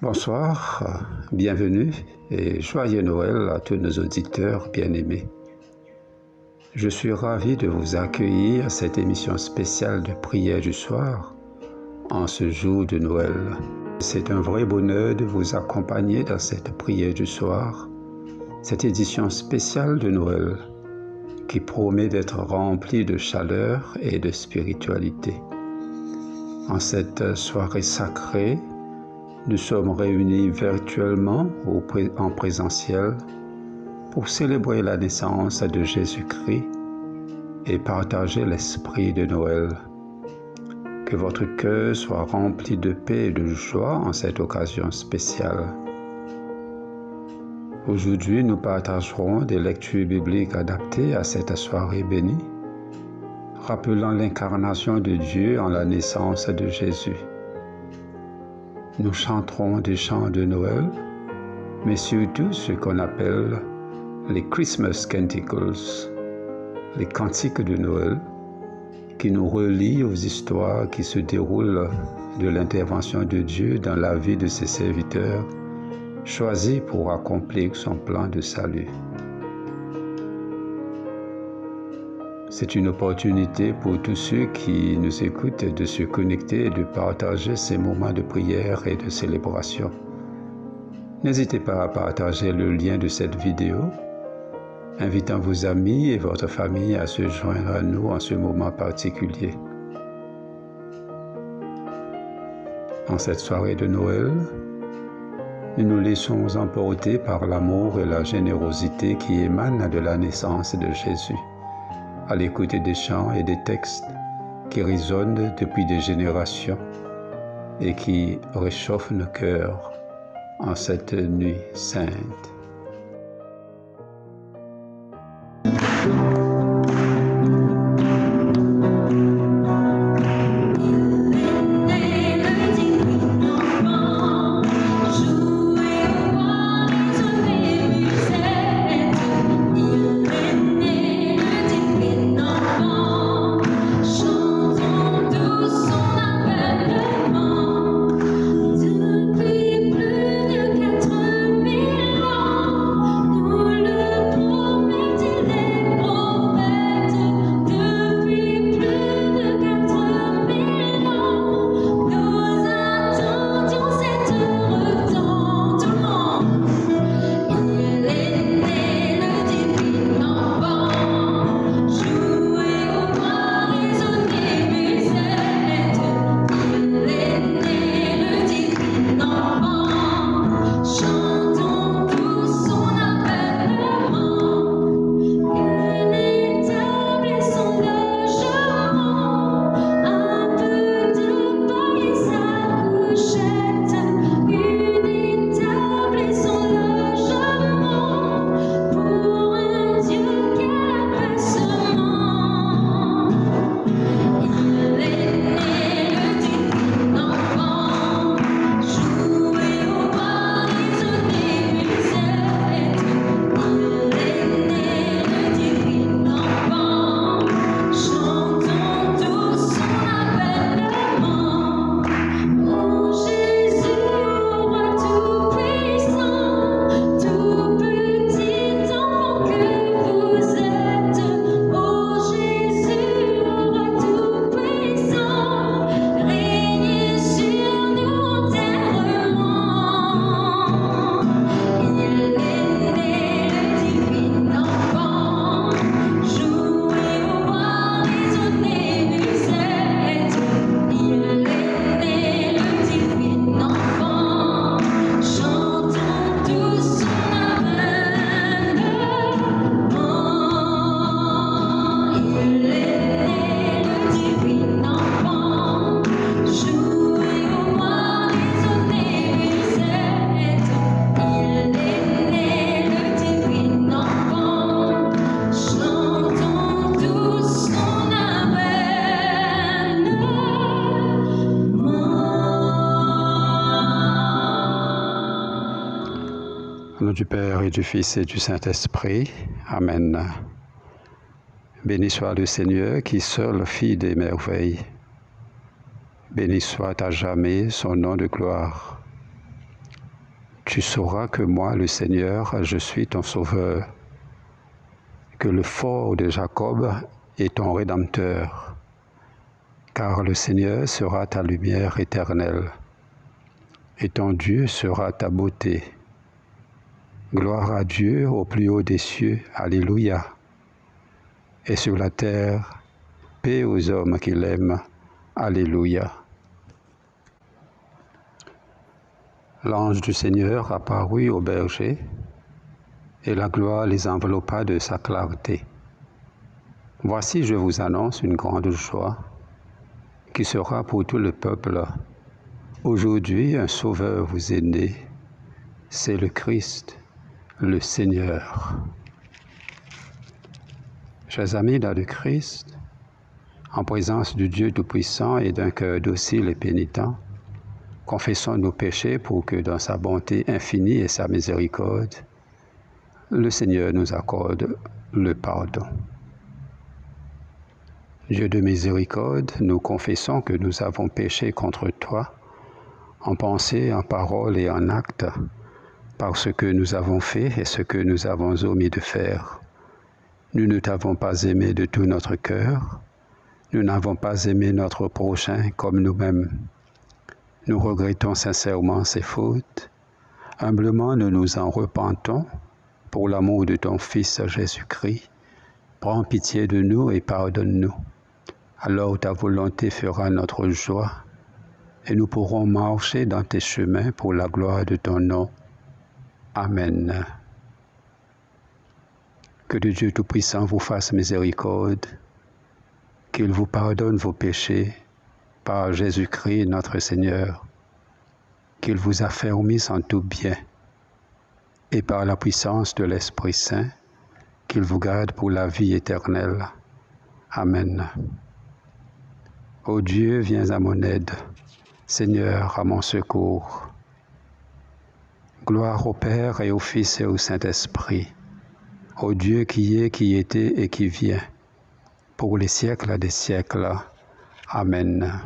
Bonsoir, bienvenue et joyeux Noël à tous nos auditeurs bien-aimés. Je suis ravi de vous accueillir à cette émission spéciale de prière du soir en ce jour de Noël. C'est un vrai bonheur de vous accompagner dans cette prière du soir, cette édition spéciale de Noël qui promet d'être remplie de chaleur et de spiritualité. En cette soirée sacrée, nous sommes réunis virtuellement ou en présentiel pour célébrer la naissance de Jésus-Christ et partager l'esprit de Noël. Que votre cœur soit rempli de paix et de joie en cette occasion spéciale. Aujourd'hui, nous partagerons des lectures bibliques adaptées à cette soirée bénie, rappelant l'incarnation de Dieu en la naissance de Jésus. Nous chanterons des chants de Noël, mais surtout ce qu'on appelle les Christmas Canticles, les cantiques de Noël, qui nous relient aux histoires qui se déroulent de l'intervention de Dieu dans la vie de ses serviteurs, choisis pour accomplir son plan de salut. C'est une opportunité pour tous ceux qui nous écoutent de se connecter et de partager ces moments de prière et de célébration. N'hésitez pas à partager le lien de cette vidéo, invitant vos amis et votre famille à se joindre à nous en ce moment particulier. En cette soirée de Noël, nous nous laissons emporter par l'amour et la générosité qui émanent de la naissance de Jésus, à l'écoute des chants et des textes qui résonnent depuis des générations et qui réchauffent nos cœurs en cette nuit sainte. Au nom du Père et du Fils et du Saint-Esprit. Amen. Béni soit le Seigneur qui seul fit des merveilles. Béni soit à jamais son nom de gloire. tu sauras que moi, le Seigneur, je suis ton sauveur, que le fort de Jacob est ton rédempteur, car le Seigneur sera ta lumière éternelle, et ton Dieu sera ta beauté. Gloire à Dieu au plus haut des cieux, Alléluia. Et sur la terre, paix aux hommes qui l'aiment, Alléluia. L'ange du Seigneur apparut aux bergers, et la gloire les enveloppa de sa clarté. Voici, je vous annonce une grande joie, qui sera pour tout le peuple. Aujourd'hui, un sauveur vous est né, c'est le Christ, le Seigneur. Chers amis dans le Christ, en présence du Dieu Tout-Puissant et d'un cœur docile et pénitent, confessons nos péchés pour que dans sa bonté infinie et sa miséricorde, le Seigneur nous accorde le pardon. Dieu de miséricorde, nous confessons que nous avons péché contre toi, en pensée, en parole et en acte, par ce que nous avons fait et ce que nous avons omis de faire. Nous ne t'avons pas aimé de tout notre cœur, nous n'avons pas aimé notre prochain comme nous-mêmes. Nous regrettons sincèrement ces fautes. Humblement, nous nous en repentons pour l'amour de ton Fils Jésus-Christ. Prends pitié de nous et pardonne-nous. Alors ta volonté fera notre joie et nous pourrons marcher dans tes chemins pour la gloire de ton nom. Amen. Que le Dieu Tout-Puissant vous fasse miséricorde, qu'il vous pardonne vos péchés par Jésus-Christ notre Seigneur, qu'il vous affermisse en tout bien, et par la puissance de l'Esprit Saint, qu'il vous garde pour la vie éternelle. Amen. Ô Dieu, viens à mon aide. Seigneur, à mon secours. Gloire au Père et au Fils et au Saint-Esprit, au Dieu qui est, qui était et qui vient, pour les siècles des siècles. Amen.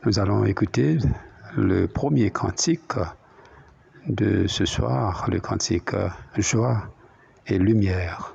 Nous allons écouter le premier cantique de ce soir, le cantique Joie et Lumière.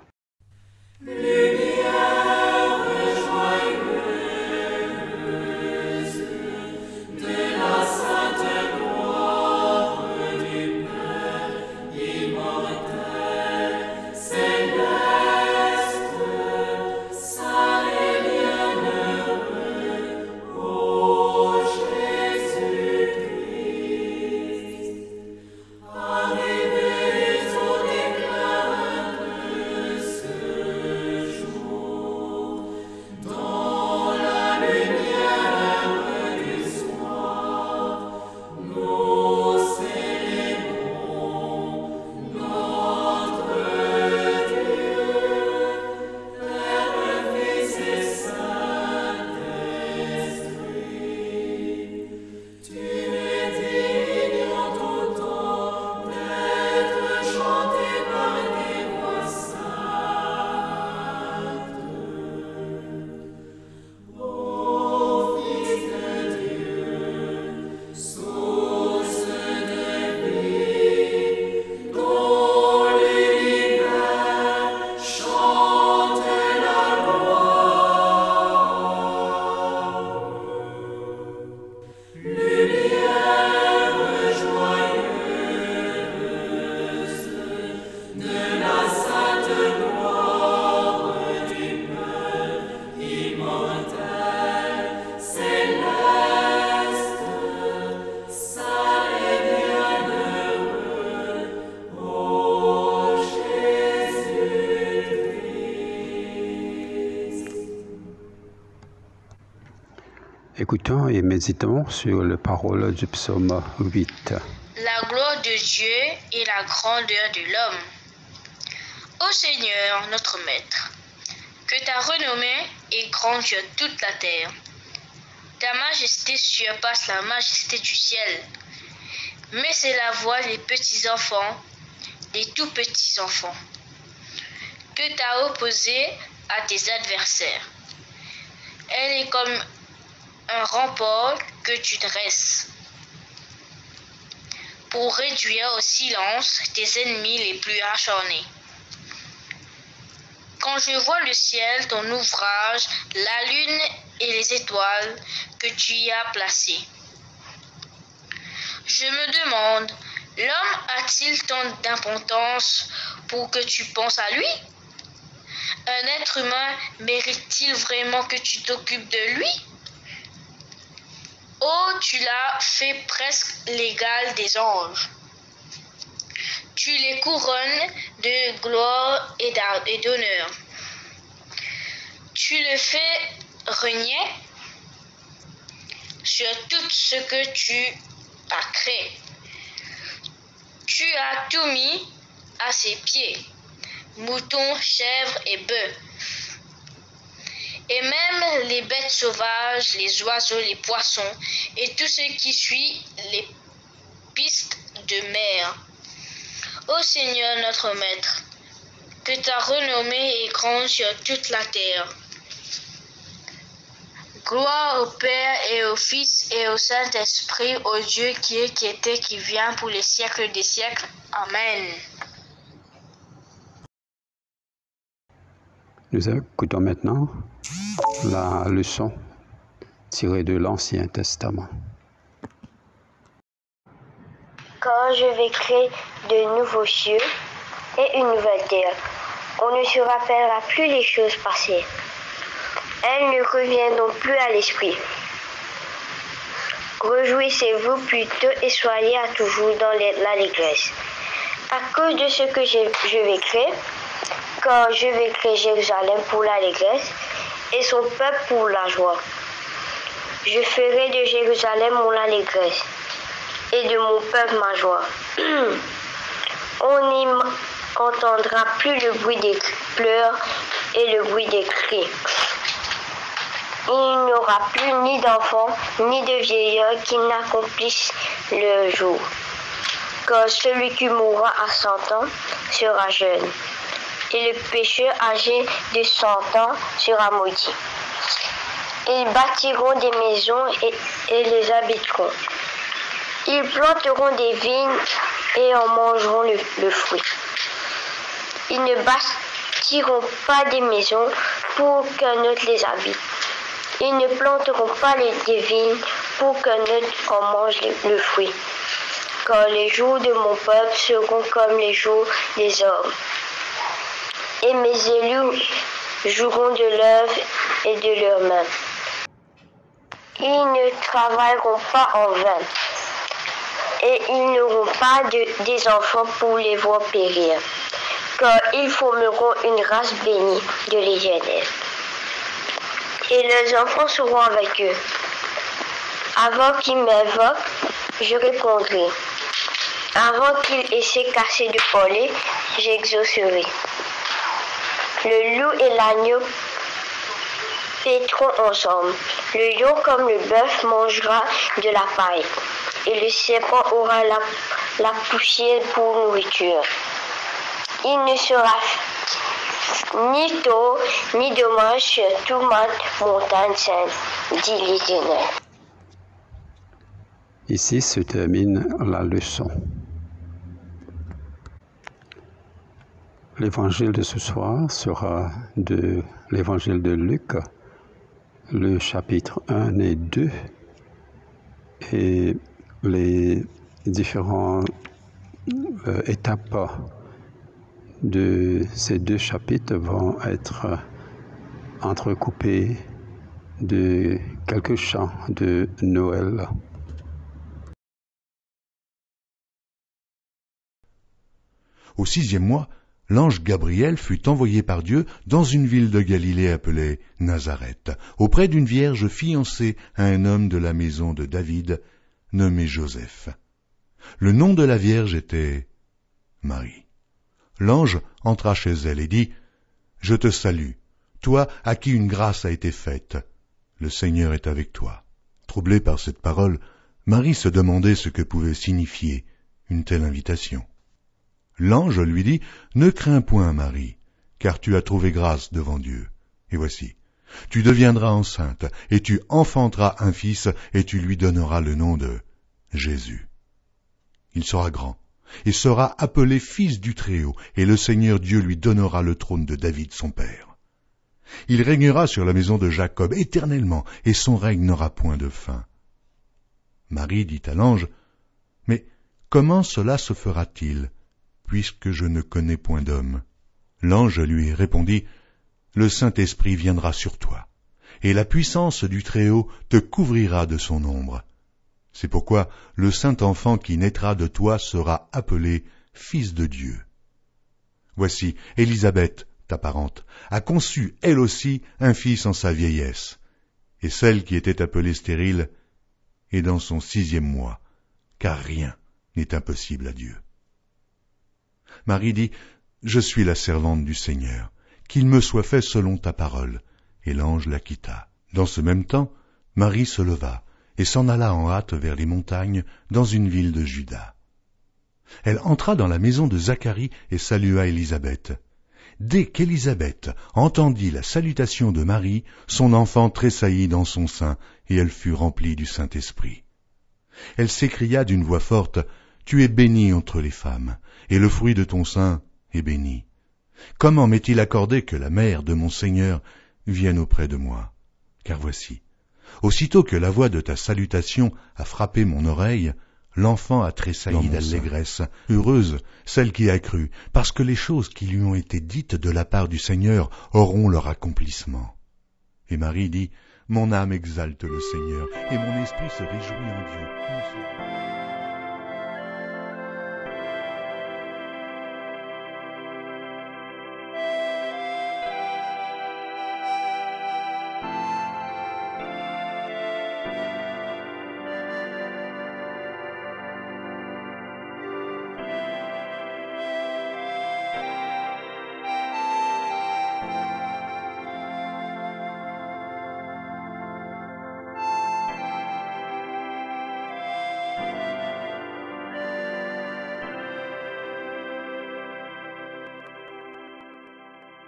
Écoutons et méditons sur les paroles du psaume 8. La gloire de Dieu et la grandeur de l'homme. Ô Seigneur, notre Maître, que ta renommée est grande sur toute la terre. Ta majesté surpasse la majesté du ciel. Mais c'est la voix des petits-enfants, des tout petits-enfants, que tu as opposée à tes adversaires. Elle est comme un rempart que tu dresses pour réduire au silence tes ennemis les plus acharnés. Quand je vois le ciel, ton ouvrage, la lune et les étoiles que tu y as placées, je me demande, l'homme a-t-il tant d'importance pour que tu penses à lui? Un être humain mérite-t-il vraiment que tu t'occupes de lui? Oh, tu l'as fait presque l'égal des anges. Tu les couronnes de gloire et d'honneur. Tu le fais régner sur tout ce que tu as créé. Tu as tout mis à ses pieds, moutons, chèvres et bœufs. Et même les bêtes sauvages, les oiseaux, les poissons et tout ce qui suit les pistes de mer. Ô Seigneur notre Maître, que ta renommée est grande sur toute la terre. Gloire au Père et au Fils et au Saint-Esprit, au Dieu qui est, qui était, qui vient pour les siècles des siècles. Amen. Nous écoutons maintenant la leçon tirée de l'Ancien Testament. Quand je vais créer de nouveaux cieux et une nouvelle terre, on ne se rappellera plus les choses passées. Elles ne reviendront plus à l'esprit. Réjouissez-vous plutôt et soyez à toujours dans l'allégresse. À cause de ce que je vais créer, quand je vais créer Jérusalem pour l'allégresse et son peuple pour la joie. Je ferai de Jérusalem mon allégresse et de mon peuple ma joie. On n'y entendra plus le bruit des pleurs et le bruit des cris. Il n'y aura plus ni d'enfants ni de vieillards qui n'accomplissent le jour. Car celui qui mourra à 100 ans sera jeune, et le pécheur âgé de 100 ans sera maudit. Ils bâtiront des maisons et les habiteront. Ils planteront des vignes et en mangeront le fruit. Ils ne bâtiront pas des maisons pour qu'un autre les habite. Ils ne planteront pas des vignes pour qu'un autre en mange le fruit. Car les jours de mon peuple seront comme les jours des hommes. Et mes élus joueront de l'œuvre et de leurs mains. Ils ne travailleront pas en vain. Et ils n'auront pas des enfants pour les voir périr. Car ils formeront une race bénie de l'Éternel. Et leurs enfants seront avec eux. Avant qu'ils m'invoquent, je répondrai. Avant qu'ils essaient cassé de parler, j'exaucerai. Le loup et l'agneau paîtront ensemble. Le lion comme le bœuf mangera de la paille. Et le serpent aura la poussière pour nourriture. Il ne sera ni tôt ni dommage sur toute ma montagne sainte, dit l'Éternel. Ici se termine la leçon. L'évangile de ce soir sera de l'évangile de Luc, le chapitre 1 et 2, et les différentes étapes de ces deux chapitres vont être entrecoupées de quelques chants de Noël. Au 6e mois, l'ange Gabriel fut envoyé par Dieu dans une ville de Galilée appelée Nazareth, auprès d'une vierge fiancée à un homme de la maison de David, nommé Joseph. Le nom de la vierge était Marie. L'ange entra chez elle et dit, « Je te salue, toi à qui une grâce a été faite. Le Seigneur est avec toi. » Troublée par cette parole, Marie se demandait ce que pouvait signifier une telle invitation. L'ange lui dit, « Ne crains point, Marie, car tu as trouvé grâce devant Dieu. Et voici, tu deviendras enceinte, et tu enfanteras un fils, et tu lui donneras le nom de Jésus. Il sera grand, et sera appelé fils du Très-Haut, et le Seigneur Dieu lui donnera le trône de David son père. Il régnera sur la maison de Jacob éternellement, et son règne n'aura point de fin. Marie dit à l'ange, « Mais comment cela se fera-t-il, puisque je ne connais point d'homme ?» L'ange lui répondit, « Le Saint-Esprit viendra sur toi, et la puissance du Très-Haut te couvrira de son ombre. C'est pourquoi le Saint-Enfant qui naîtra de toi sera appelé Fils de Dieu. Voici, Élisabeth, ta parente, a conçu, elle aussi, un fils en sa vieillesse, et celle qui était appelée stérile est dans son 6e mois, car rien n'est impossible à Dieu. » Marie dit, « Je suis la servante du Seigneur, qu'il me soit fait selon ta parole. » Et l'ange la quitta. Dans ce même temps, Marie se leva et s'en alla en hâte vers les montagnes, dans une ville de Juda. Elle entra dans la maison de Zacharie et salua Élisabeth. Dès qu'Élisabeth entendit la salutation de Marie, son enfant tressaillit dans son sein, et elle fut remplie du Saint-Esprit. Elle s'écria d'une voix forte, « Tu es bénie entre les femmes, et le fruit de ton sein est béni. Comment m'est-il accordé que la mère de mon Seigneur vienne auprès de moi? Car voici, aussitôt que la voix de ta salutation a frappé mon oreille, l'enfant a tressailli d'allégresse. Heureuse celle qui a cru, parce que les choses qui lui ont été dites de la part du Seigneur auront leur accomplissement. » Et Marie dit, « Mon âme exalte le Seigneur, et mon esprit se réjouit en Dieu. »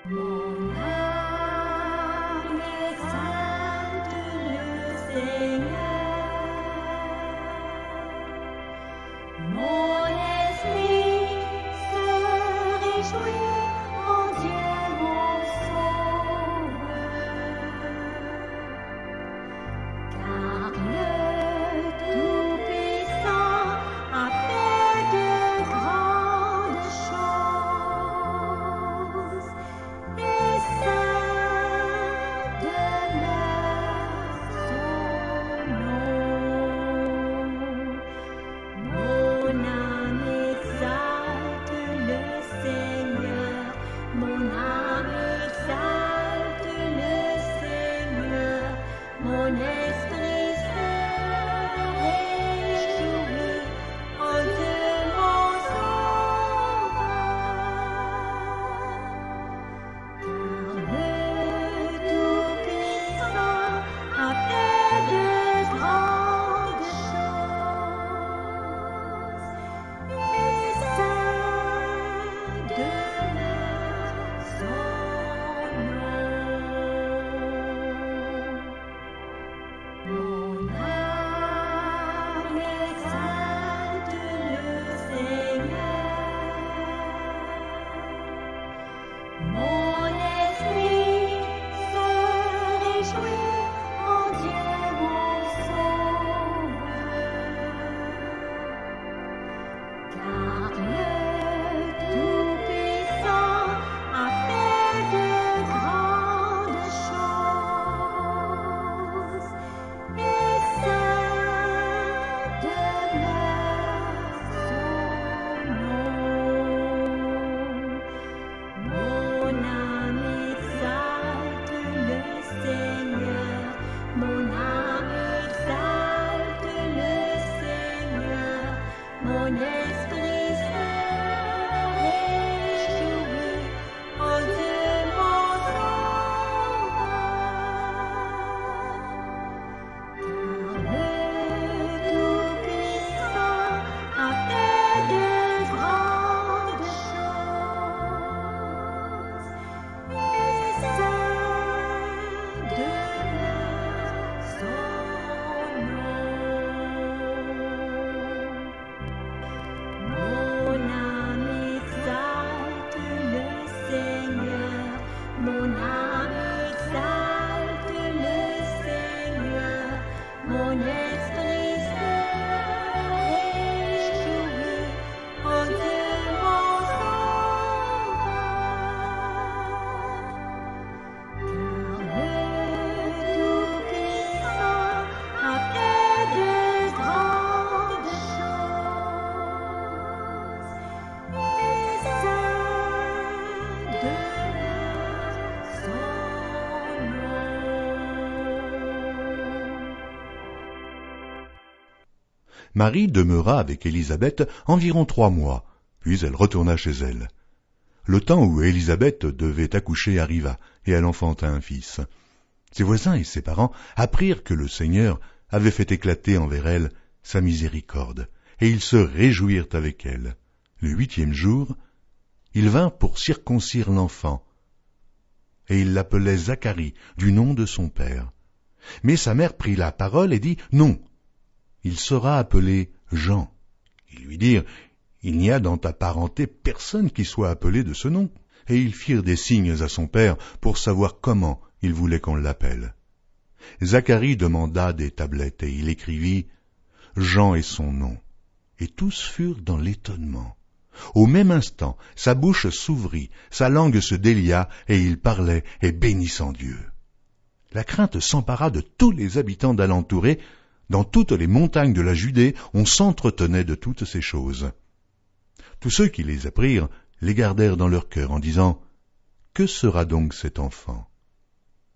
Mon âme exalte le Seigneur, mon esprit se réjouit en Dieu mon sauveur, car le Tout-Puissant a fait de grandes choses. Et saint demeure son nom. Mon âme exalte le Seigneur, mon âme exalte le Seigneur, mon esprit se réjouit en Dieu mon sauveur. Le Tout-Puissant a fait de grandes choses, et saint demeure son nom. Mon âme exalte le Seigneur, mon esprit se réjouit en Dieu mon sauveur, car le Tout-Puissant a fait de grandes choses, et saint demeure son nom. Mon âme exalte le Seigneur, mon âme exalte le Seigneur, mon esprit se réjouit en Dieu mon sauveur, car le Tout-Puissant a fait de grandes choses, et saint demeure son nom. Marie demeura avec Élisabeth environ 3 mois, puis elle retourna chez elle. Le temps où Élisabeth devait accoucher arriva, et elle enfanta un fils. Ses voisins et ses parents apprirent que le Seigneur avait fait éclater envers elle sa miséricorde, et ils se réjouirent avec elle. Le 8e jour, ils vinrent pour circoncire l'enfant, et ils l'appelaient Zacharie, du nom de son père. Mais sa mère prit la parole et dit « Non, il sera appelé Jean. » Ils lui dirent « Il n'y a dans ta parenté personne qui soit appelé de ce nom. » Et ils firent des signes à son père pour savoir comment il voulait qu'on l'appelle. Zacharie demanda des tablettes et il écrivit « Jean est son nom. » Et tous furent dans l'étonnement. Au même instant, sa bouche s'ouvrit, sa langue se délia, et il parlait et bénissant Dieu. La crainte s'empara de tous les habitants d'alentour et, dans toutes les montagnes de la Judée, on s'entretenait de toutes ces choses. Tous ceux qui les apprirent les gardèrent dans leur cœur en disant « Que sera donc cet enfant ?»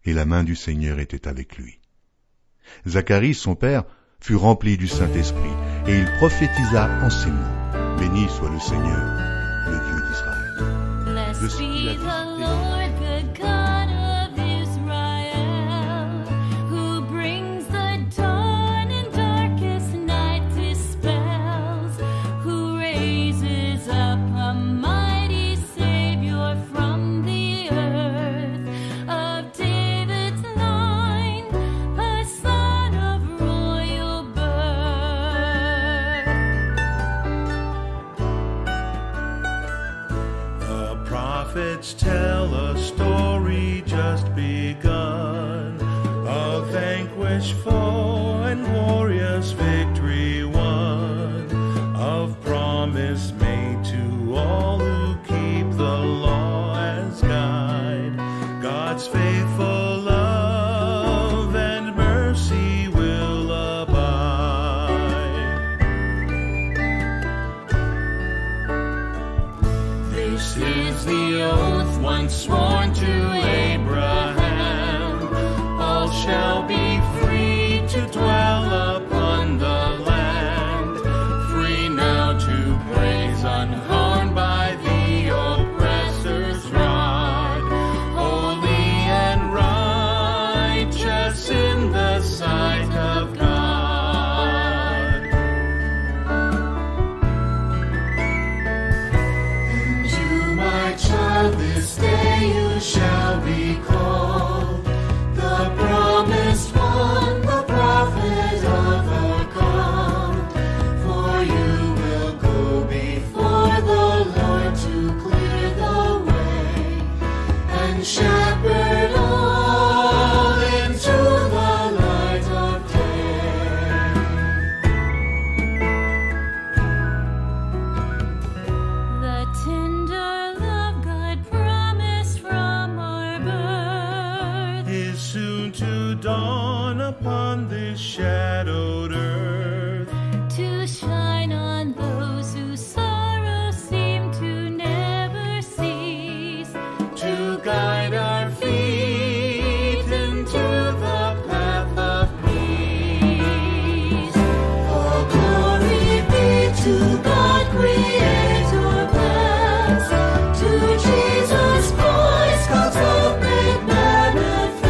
Et la main du Seigneur était avec lui. Zacharie, son père, fut rempli du Saint-Esprit, et il prophétisa en ces mots. Béni soit le Seigneur, le Dieu d'Israël. De ce qu'il a visité. Prophets tell a story just begun, of vanquish foe and glorious victory won, of promise made to all who keep the law as guide. God's faithful love and mercy will abide. This is the oath once sworn to Abraham. All shall be free to dwell upon the land, free now to praise unharmed by the oppressor's rod, holy and righteous in the sight of God. This day you shall be called the promised one, the prophet of the God. For you will go before the Lord to clear the way and shepherd all into the light of day. The tender soon to dawn upon this shadowed earth, to shine on those whose sorrow seem to never cease, to guide our feet into the path of peace. All glory be to God, Creator blessed, to Jesus Christ, God's love made manifest,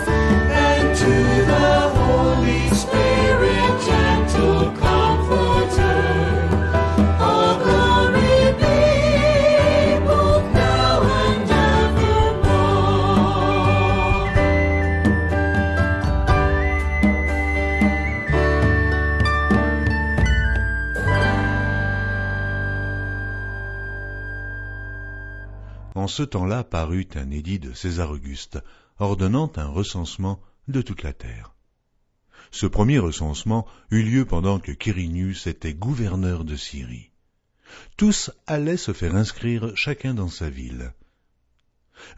and to the Holy Spirit, gentle Comforter. All glory be, both now and evermore. En ce temps-là parut un édit de César Auguste, ordonnant un recensement de toute la terre. Ce premier recensement eut lieu pendant que Quirinius était gouverneur de Syrie. Tous allaient se faire inscrire chacun dans sa ville.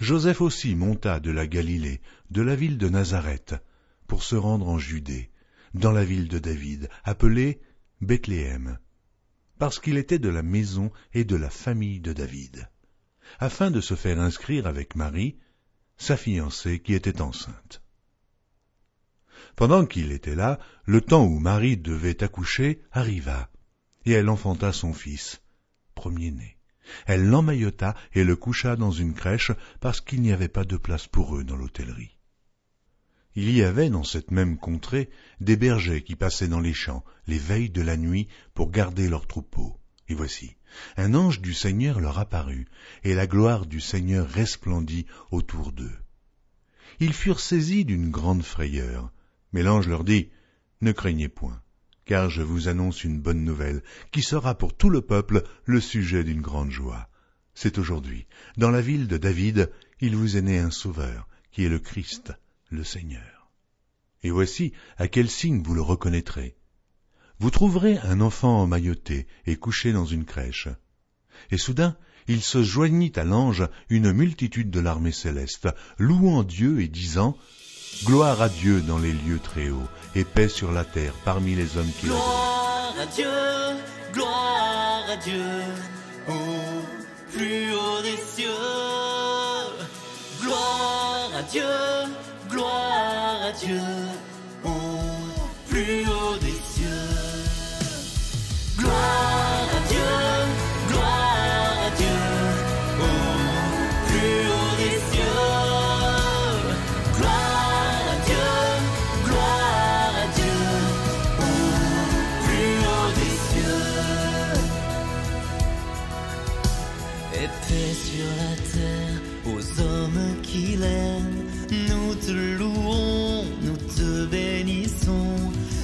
Joseph aussi monta de la Galilée, de la ville de Nazareth, pour se rendre en Judée, dans la ville de David, appelée Bethléem, parce qu'il était de la maison et de la famille de David, afin de se faire inscrire avec Marie, sa fiancée qui était enceinte. Pendant qu'il était là, le temps où Marie devait accoucher arriva, et elle enfanta son fils, premier-né. Elle l'emmaillota et le coucha dans une crèche parce qu'il n'y avait pas de place pour eux dans l'hôtellerie. Il y avait dans cette même contrée des bergers qui passaient dans les champs les veilles de la nuit pour garder leurs troupeaux. Et voici, un ange du Seigneur leur apparut, et la gloire du Seigneur resplendit autour d'eux. Ils furent saisis d'une grande frayeur, mais l'ange leur dit, « Ne craignez point, car je vous annonce une bonne nouvelle, qui sera pour tout le peuple le sujet d'une grande joie. C'est aujourd'hui, dans la ville de David, il vous est né un sauveur, qui est le Christ, le Seigneur. Et voici à quel signe vous le reconnaîtrez. Vous trouverez un enfant emmailloté et couché dans une crèche. » Et soudain, il se joignit à l'ange une multitude de l'armée céleste, louant Dieu et disant « Gloire à Dieu dans les lieux très hauts, et paix sur la terre parmi les hommes qui l'adorent. » Gloire à Dieu, au plus haut des cieux. Gloire à Dieu, au plus haut des cieux. Gloire à Dieu, au plus haut des cieux. Gloire à Dieu, au plus haut des cieux. Et paix sur la terre aux hommes qui l'aiment. Nous te louons, nous te bénissons,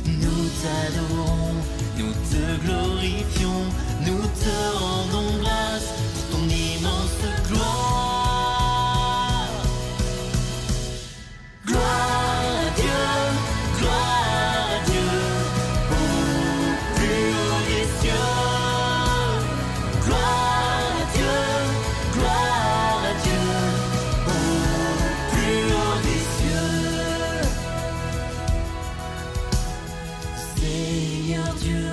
nous t'adorons, nous te glorifions, nous te rendons grâce pour ton immense gloire. Gloire à Dieu, au plus haut des cieux. Gloire à Dieu, au plus haut des cieux. Seigneur Dieu,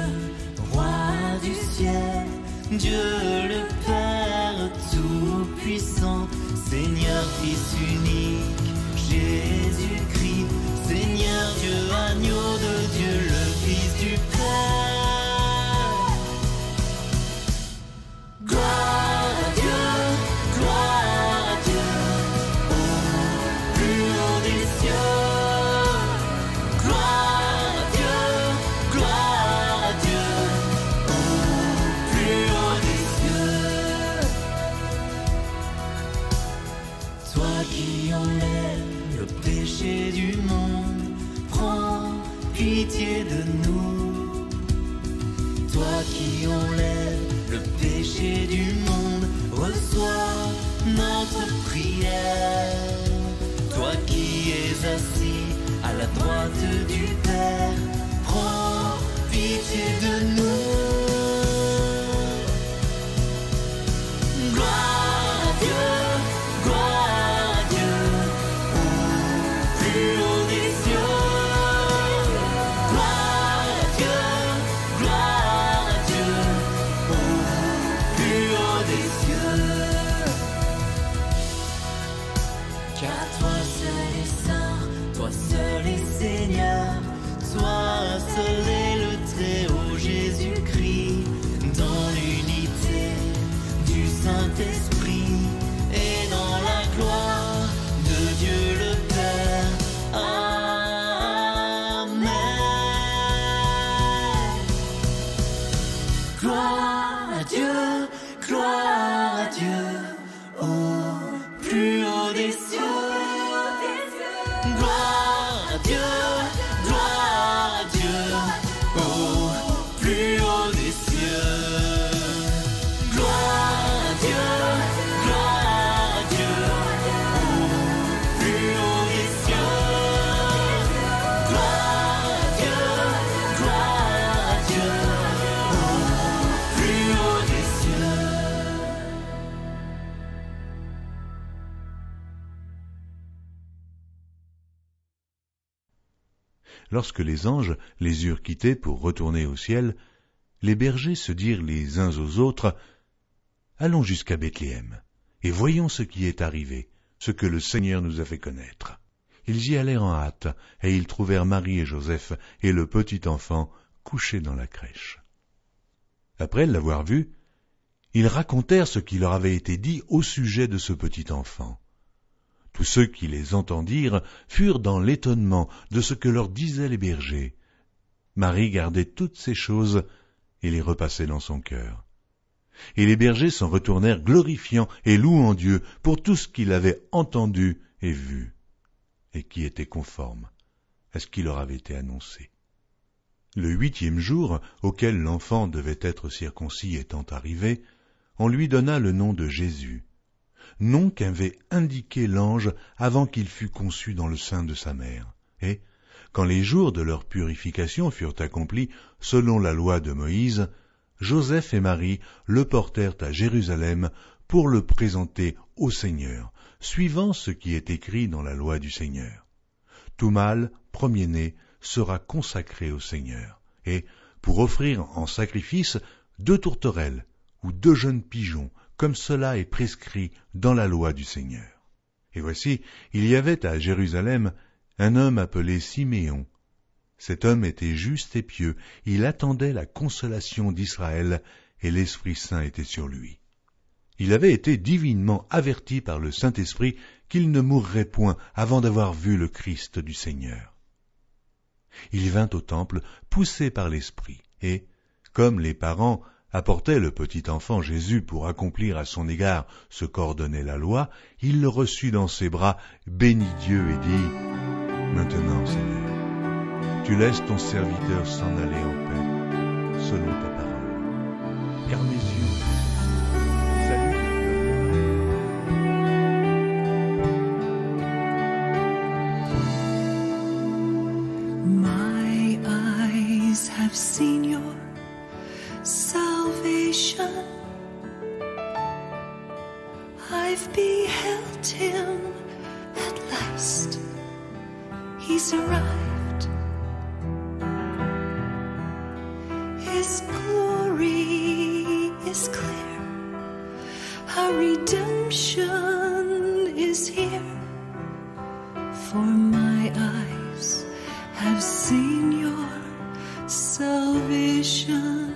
roi du ciel, Dieu le Père tout-puissant, Seigneur Fils unique, Jésus-Christ, Seigneur Dieu, agneau de Dieu, le Fils du Père. Gloire à Dieu, au plus haut des cieux. Gloire à Dieu, au plus haut des cieux. Toi qui enlèves le péché du monde, prends pitié de nous. Toi qui enlèves le péché du monde, reçois notre prière. Toi qui es assis à la droite du Père, prends pitié de nous. Gloire à Dieu, au plus haut des cieux. Gloire à Dieu, au plus haut des cieux. Car toi seul est saint, toi seul est Seigneur, toi seul est le Très-Haut Jésus-Christ, dans l'unité du Saint-Esprit et dans la gloire de Dieu le Père. Amen. Gloire à Dieu, au plus haut des cieux. Gloire à Dieu, au plus haut des cieux. Gloire à Dieu, au plus haut des cieux. Gloire à Dieu, au plus haut des cieux. Lorsque les anges les eurent quittés pour retourner au ciel, les bergers se dirent les uns aux autres, « Allons jusqu'à Bethléem, et voyons ce qui est arrivé, ce que le Seigneur nous a fait connaître. » Ils y allèrent en hâte, et ils trouvèrent Marie et Joseph et le petit enfant couchés dans la crèche. Après l'avoir vu, ils racontèrent ce qui leur avait été dit au sujet de ce petit enfant. Tous ceux qui les entendirent furent dans l'étonnement de ce que leur disaient les bergers. Marie gardait toutes ces choses et les repassait dans son cœur. Et les bergers s'en retournèrent glorifiant et louant Dieu pour tout ce qu'ils avaient entendu et vu, et qui était conforme à ce qui leur avait été annoncé. Le 8e jour, auquel l'enfant devait être circoncis étant arrivé, on lui donna le nom de Jésus, nom qu'avait indiqué l'ange avant qu'il fût conçu dans le sein de sa mère. Et, quand les jours de leur purification furent accomplis selon la loi de Moïse, Joseph et Marie le portèrent à Jérusalem pour le présenter au Seigneur, suivant ce qui est écrit dans la loi du Seigneur. Tout mâle, premier-né, sera consacré au Seigneur, et, pour offrir en sacrifice 2 tourterelles ou 2 jeunes pigeons, comme cela est prescrit dans la loi du Seigneur. Et voici, il y avait à Jérusalem un homme appelé Siméon. Cet homme était juste et pieux, il attendait la consolation d'Israël, et l'Esprit Saint était sur lui. Il avait été divinement averti par le Saint-Esprit qu'il ne mourrait point avant d'avoir vu le Christ du Seigneur. Il vint au temple poussé par l'Esprit, et, comme les parents apportait le petit enfant Jésus pour accomplir à son égard ce qu'ordonnait la loi, il le reçut dans ses bras, bénit Dieu et dit « Maintenant, Seigneur, tu laisses ton serviteur s'en aller en paix, selon ta parole. Car mes yeux saluent My eyes have seen your salvation. I've beheld him at last. He's arrived. His glory is clear. Our redemption is here. For my eyes have seen your salvation.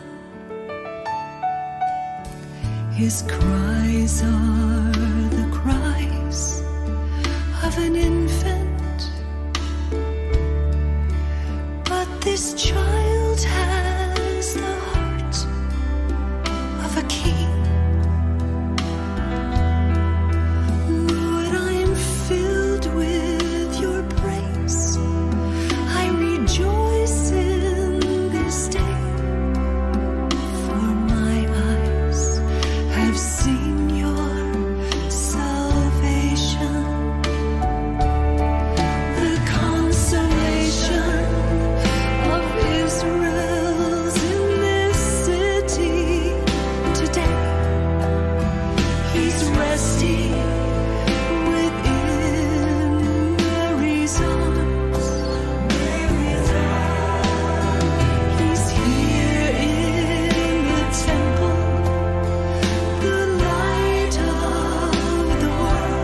His cries are the cries of an infant, but this child has the heart of a king. Lord, I am filled with your praise. I rejoice in this day, for my eyes have seen your salvation. The consolation of Israel's in this city today. He's resting within Mary's arms. He's here in the temple, the light of the world.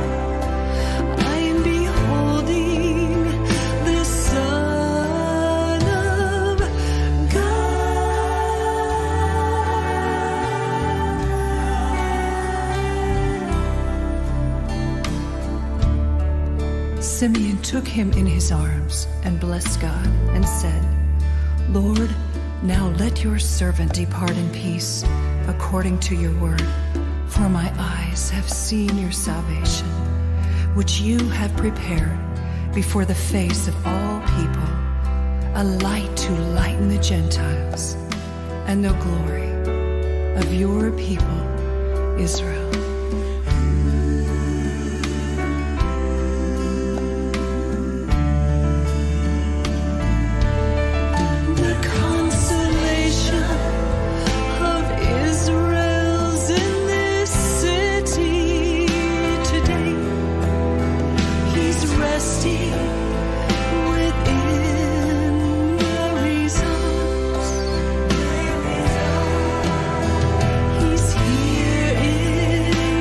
I am beholding the Son of God. Simeon took him in his arms and blessed God and said, Lord, now let your servant depart in peace according to your word. For my eyes have seen your salvation, which you have prepared before the face of all people, a light to lighten the Gentiles, and the glory of your people, Israel. The consolation of Israel's in this city today. He's resting within Mary's arms. He's here in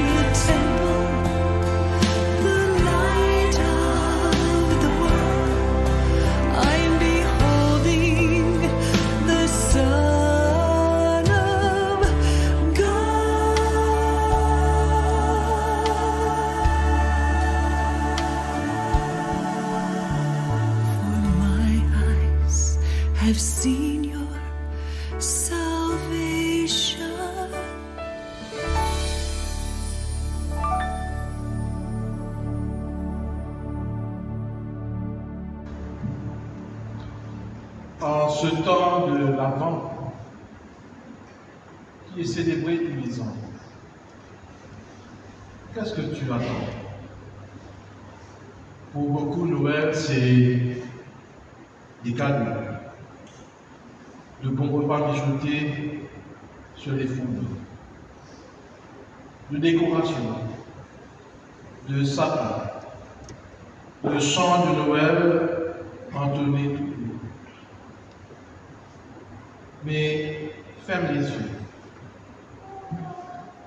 ce temps de l'Avent qui est célébré tous les ans, qu'est-ce que tu attends? Pour beaucoup, Noël, c'est des cadeaux, de bons repas mijotés sur les fours, de décoration, de sapin, de chants de Noël entonnés tout court. Mais ferme les yeux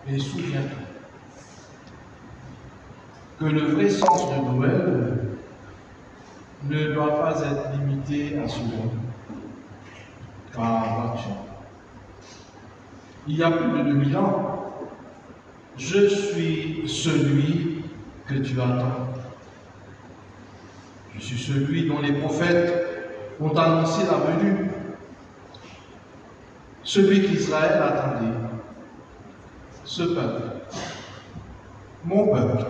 et souviens-toi que le vrai sens de Noël ne doit pas être limité à ce monde, car il y a plus de 2000 ans, je suis celui que tu attends. Je suis celui dont les prophètes ont annoncé la venue. Celui qu'Israël attendait. Ce peuple. Mon peuple.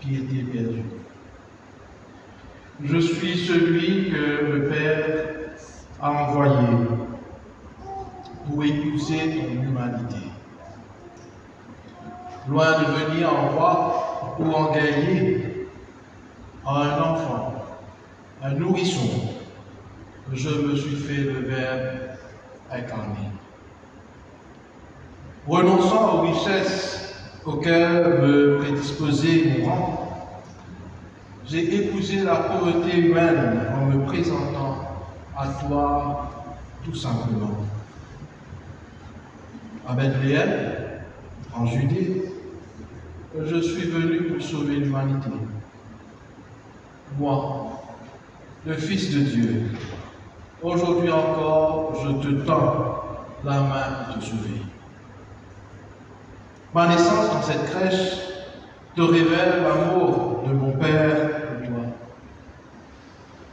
Qui était perdu. Je suis celui que le Père a envoyé pour épouser ton humanité. Loin de venir en roi ou en guerrier, en un enfant, un nourrisson, je me suis fait le Verbe incarné. Renonçant aux richesses auxquelles me prédisposait mon rang, j'ai épousé la pauvreté humaine en me présentant à toi tout simplement. À Bethléem, en Judée, je suis venu pour sauver l'humanité. Moi, le Fils de Dieu, aujourd'hui encore, je te tends la main pour te sauver. Ma naissance dans cette crèche te révèle l'amour de mon Père pour toi.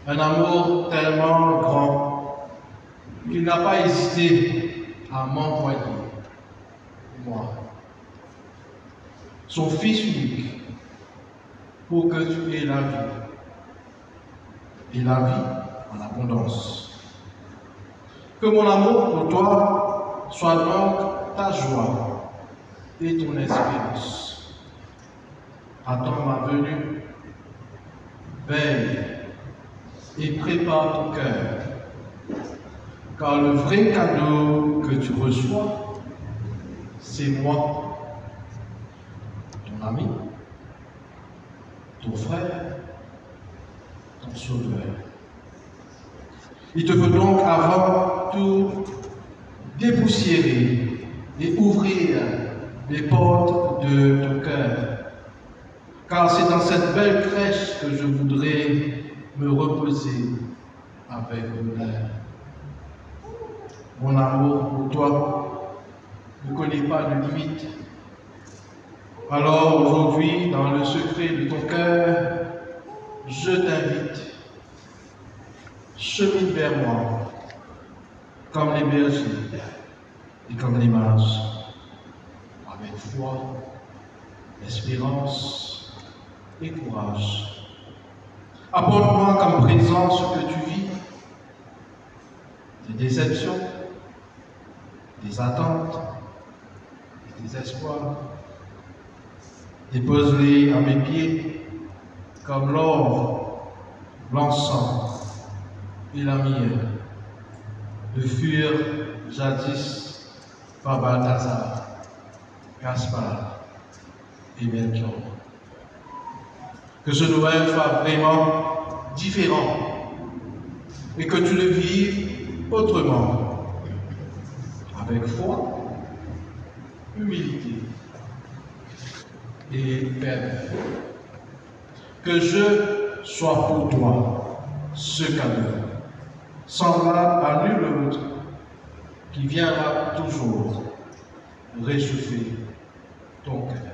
Un amour tellement grand qu'il n'a pas hésité à m'envoyer, moi, son Fils unique, pour que tu aies la vie, et la vie en abondance. Que mon amour pour toi soit donc ta joie et ton espérance. Attends ma venue, veille et prépare ton cœur, car le vrai cadeau que tu reçois, c'est moi, ton ami, ton frère, ton sauveur. Il te faut donc avant tout dépoussiérer et ouvrir les portes de ton cœur, car c'est dans cette belle crèche que je voudrais me reposer avec bonheur. Mon amour pour toi ne connaît pas de limite. Alors aujourd'hui, dans le secret de ton cœur, je t'invite, chemine vers moi, comme les bergers et comme les mages, avec foi, espérance et courage. Apporte-moi comme présent ce que tu vis, des déceptions, des attentes, des espoirs. Dépose-les à mes pieds, comme l'or, l'encens et la myrrhe, de furent jadis par Balthazar, Gaspard et Melchior. Que ce Noël soit vraiment différent et que tu le vives autrement, avec foi, humilité et paix. Que je sois pour toi ce cadeau, semblable à nul autre, qui viendra toujours réchauffer ton cœur.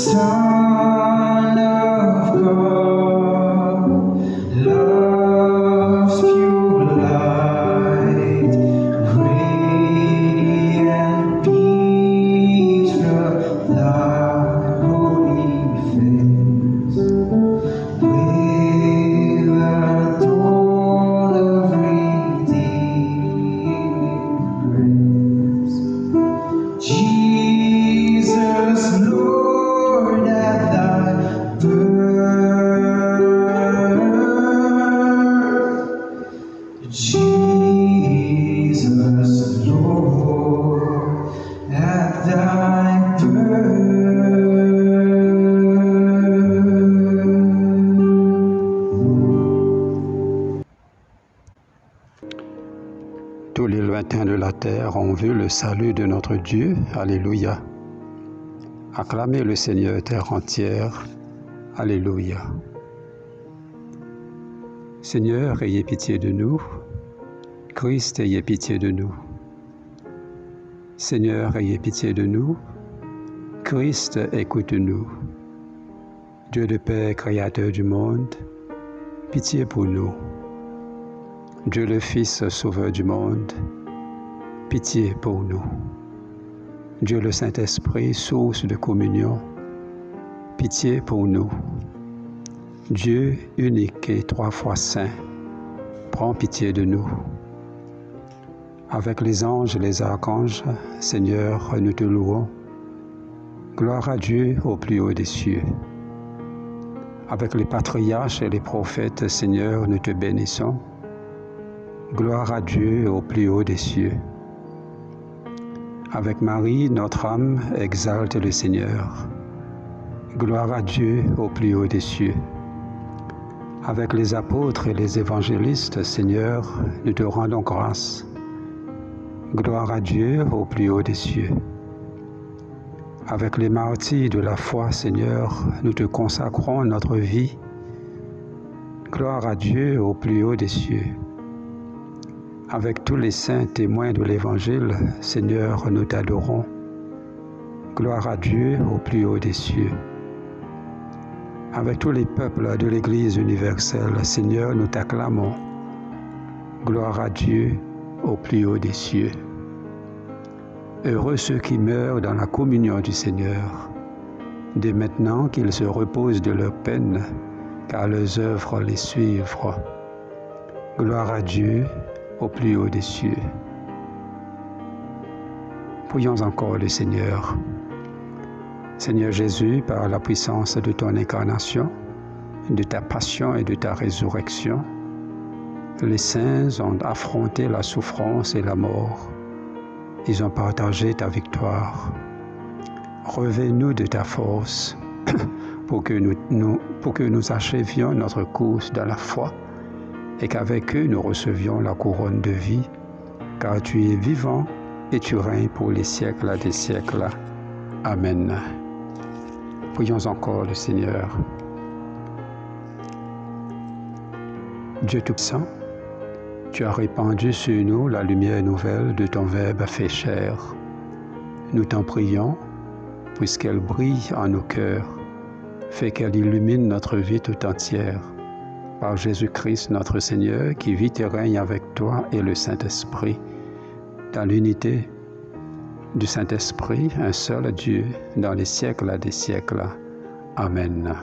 Son of God, love's pure light, radiant beams from thy holy face, with the dawn of redeeming grace. Jesus, Lord, at thy birth. Jesus, Lord, at thy birth. Tous les lointains de la terre ont vu le salut de notre Dieu. Alléluia. Acclamez le Seigneur, terre entière. Alléluia. Seigneur, ayez pitié de nous. Christ, ayez pitié de nous. Seigneur, ayez pitié de nous. Christ, écoute-nous. Dieu de paix, créateur du monde, pitié pour nous. Dieu le Fils, sauveur du monde, pitié pour nous. Dieu le Saint-Esprit, source de communion, pitié pour nous. Dieu unique et trois fois saint, prends pitié de nous. Avec les anges et les archanges, Seigneur, nous te louons. Gloire à Dieu au plus haut des cieux. Avec les patriarches et les prophètes, Seigneur, nous te bénissons. Gloire à Dieu au plus haut des cieux. Avec Marie, notre âme exalte le Seigneur. Gloire à Dieu au plus haut des cieux. Avec les apôtres et les évangélistes, Seigneur, nous te rendons grâce. Gloire à Dieu au plus haut des cieux. Avec les martyrs de la foi, Seigneur, nous te consacrons notre vie. Gloire à Dieu au plus haut des cieux. Avec tous les saints témoins de l'Évangile, Seigneur, nous t'adorons. Gloire à Dieu au plus haut des cieux. Avec tous les peuples de l'Église universelle, Seigneur, nous t'acclamons. Gloire à Dieu au plus haut des cieux. Heureux ceux qui meurent dans la communion du Seigneur. Dès maintenant qu'ils se reposent de leur peine, car leurs œuvres les suivent. Gloire à Dieu au plus haut des cieux. Prions encore le Seigneur. Seigneur Jésus, par la puissance de ton incarnation, de ta passion et de ta résurrection, les saints ont affronté la souffrance et la mort. Ils ont partagé ta victoire. Revêt-nous de ta force pour que nous achevions notre course dans la foi et qu'avec eux nous recevions la couronne de vie, car tu es vivant et tu règnes pour les siècles des siècles. Amen. Prions encore le Seigneur. Dieu Tout-Puissant, tu as répandu sur nous la lumière nouvelle de ton Verbe fait chair. Nous t'en prions, puisqu'elle brille en nos cœurs, fais qu'elle illumine notre vie tout entière. Par Jésus-Christ notre Seigneur, qui vit et règne avec toi et le Saint-Esprit, dans l'unité du Saint-Esprit, un seul Dieu, dans les siècles des siècles. Amen.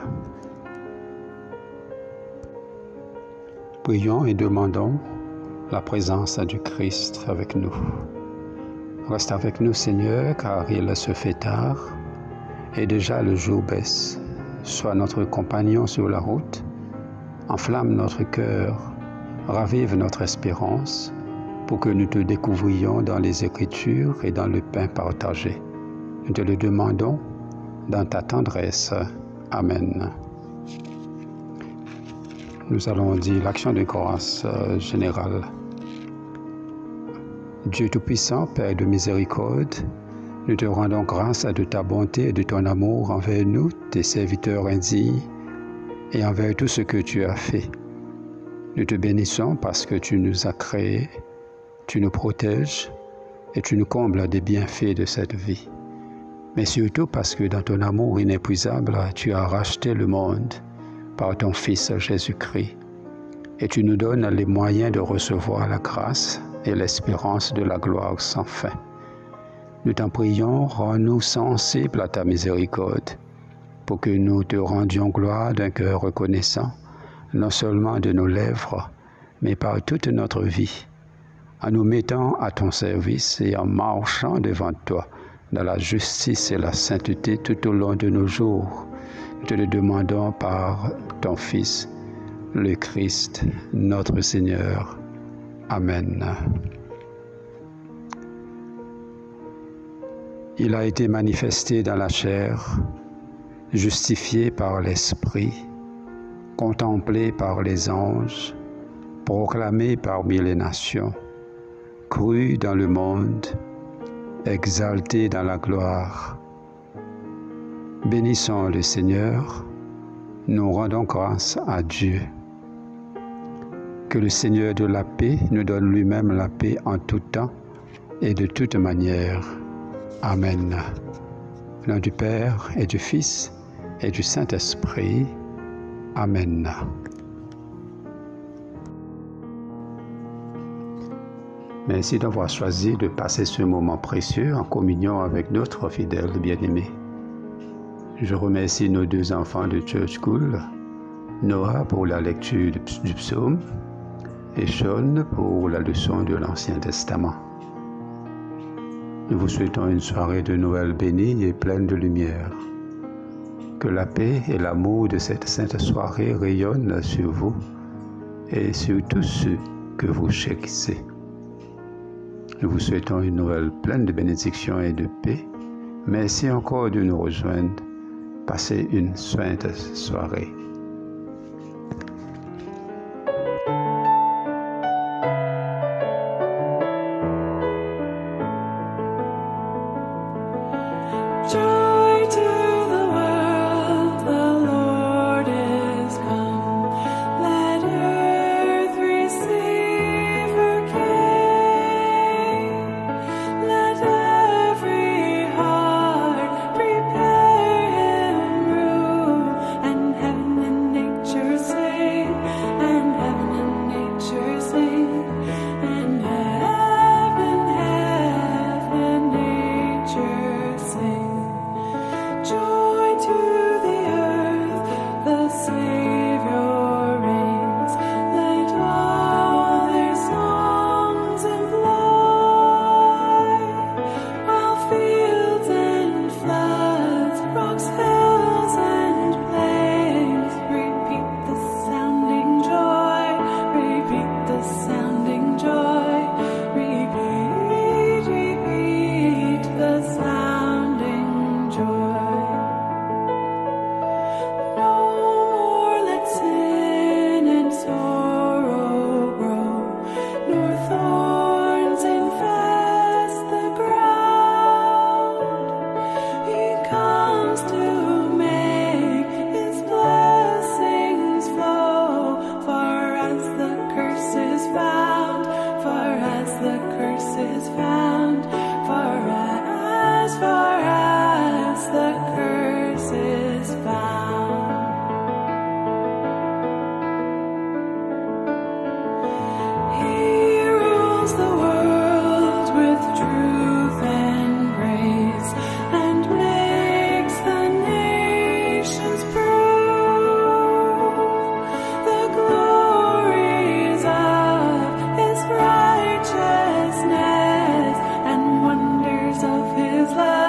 Prions et demandons la présence du Christ avec nous. Reste avec nous, Seigneur, car il se fait tard et déjà le jour baisse. Sois notre compagnon sur la route, enflamme notre cœur, ravive notre espérance, pour que nous te découvrions dans les Écritures et dans le pain partagé. Nous te le demandons dans ta tendresse. Amen. Nous allons dire l'action de grâce générale. Dieu Tout-Puissant, Père de miséricorde, nous te rendons grâce de ta bonté et de ton amour envers nous, tes serviteurs indignes, et envers tout ce que tu as fait. Nous te bénissons parce que tu nous as créés, tu nous protèges et tu nous combles des bienfaits de cette vie. mais surtout parce que dans ton amour inépuisable, tu as racheté le monde par ton Fils Jésus-Christ. Et tu nous donnes les moyens de recevoir la grâce et l'espérance de la gloire sans fin. Nous t'en prions, rends-nous sensibles à ta miséricorde, pour que nous te rendions gloire d'un cœur reconnaissant, non seulement de nos lèvres, mais par toute notre vie, en nous mettant à ton service et en marchant devant toi dans la justice et la sainteté tout au long de nos jours. Nous te le demandons par ton Fils, le Christ, notre Seigneur. Amen. Il a été manifesté dans la chair, justifié par l'Esprit, contemplé par les anges, proclamé parmi les nations, cru dans le monde, exalté dans la gloire. Bénissons le Seigneur, nous rendons grâce à Dieu. Que le Seigneur de la paix nous donne lui-même la paix en tout temps et de toute manière. Amen. Au nom du Père et du Fils et du Saint-Esprit. Amen. Merci d'avoir choisi de passer ce moment précieux en communion avec notre fidèle bien-aimé. Je remercie nos deux enfants de Church School, Noah pour la lecture du psaume et Sean pour la leçon de l'Ancien Testament. Nous vous souhaitons une soirée de Noël bénie et pleine de lumière. Que la paix et l'amour de cette sainte soirée rayonnent sur vous et sur tous ceux que vous chérissez. Nous vous souhaitons une Noël pleine de bénédictions et de paix. Merci encore de nous rejoindre. Passez une sainte soirée. Joy to the world, the Lord is come. Let earth receive her King. Let every heart prepare him room, and heaven and nature sing, and heaven and nature sing, and heaven and nature sing. Joy to the earth, the Savior reigns. Let all their songs employ, while fields and floods, rocks, hills, and plains repeat the sounding joy, repeat the sounding joy, repeat, repeat the sounding joy. No more let sin and sorrow grow, nor thorns infest the ground. He comes to make his blessings flow, far as the curse is found, far as the curse is found, far as the curse is found. He rules the world with truth and grace, and makes the nations prove the glories of his righteousness and wonders of his love.